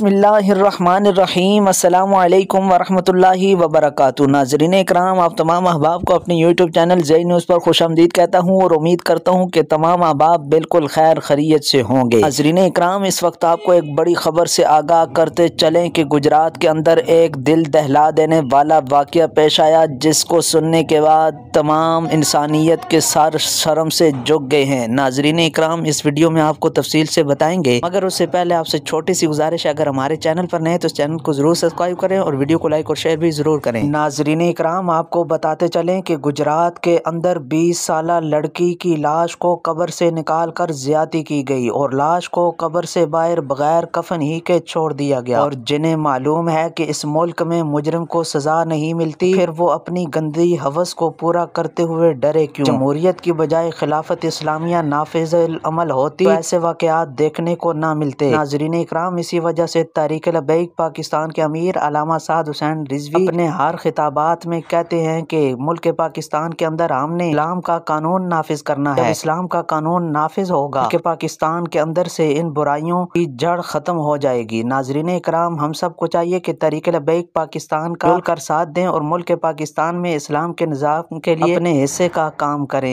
बिस्मिल्लाहिर्रहमानिर्रहीम अस्सलामु अलैकुम वरहमतुल्लाहि वबरकातुहू। नाज़रीन इकराम, आप तमाम अहबाब को अपने यूट्यूब चैनल ज़ई न्यूज़ पर खुशामदीद कहता हूँ और उम्मीद करता हूँ कि तमाम अहबाब बिल्कुल खैर खैरियत से होंगे। नाज़रीन इकराम, इस वक्त आपको एक बड़ी खबर से आगाह करते चलें कि गुजरात के अंदर एक दिल दहला देने वाला वाक़या पेश आया, जिसको सुनने के बाद तमाम इंसानियत के सर शर्म से झुक गए हैं। नाज़रीन इकराम, इस वीडियो में आपको तफसील से बताएंगे, मगर उससे पहले आपसे छोटी सी गुजारिश है, अगर हमारे चैनल पर नए तो इस चैनल को जरूर सब्सक्राइब करें और वीडियो को लाइक और शेयर भी जरूर करें। नाज़रीन इकराम, आपको बताते चलें कि गुजरात के अंदर 20 साला लड़की की लाश को कब्र से निकाल कर ज्यादती की गई और लाश को कब्र से बाहर बगैर कफन ही के छोड़ दिया गया। और जिन्हें मालूम है कि इस मुल्क में मुजरिम को सजा नहीं मिलती, फिर वो अपनी गंदी हवस को पूरा करते हुए डरे क्यों? जमहूरियत की बजाय खिलाफत इस्लामिया नाफिज अमल होती तो ऐसे वाकयात देखने को ना मिलते। नाज़रीन इकराम, इसी वजह से तहरीक लब्बैक पाकिस्तान के अमीर अल्लामा साद हुसैन रिजवी अपने हर खिताबात में कहते हैं कि मुल्क पाकिस्तान के अंदर हमने इस्लाम का कानून नाफिज करना है। जब इस्लाम का कानून नाफिज होगा कि पाकिस्तान के अंदर से इन बुराइयों की जड़ खत्म हो जाएगी। नाज़रीन इकराम, हम सबको चाहिए कि तहरीक लब्बैक पाकिस्तान का कर साथ दें और मुल्क पाकिस्तान में इस्लाम के निज़ाम के लिए अपने हिस्से का काम करें।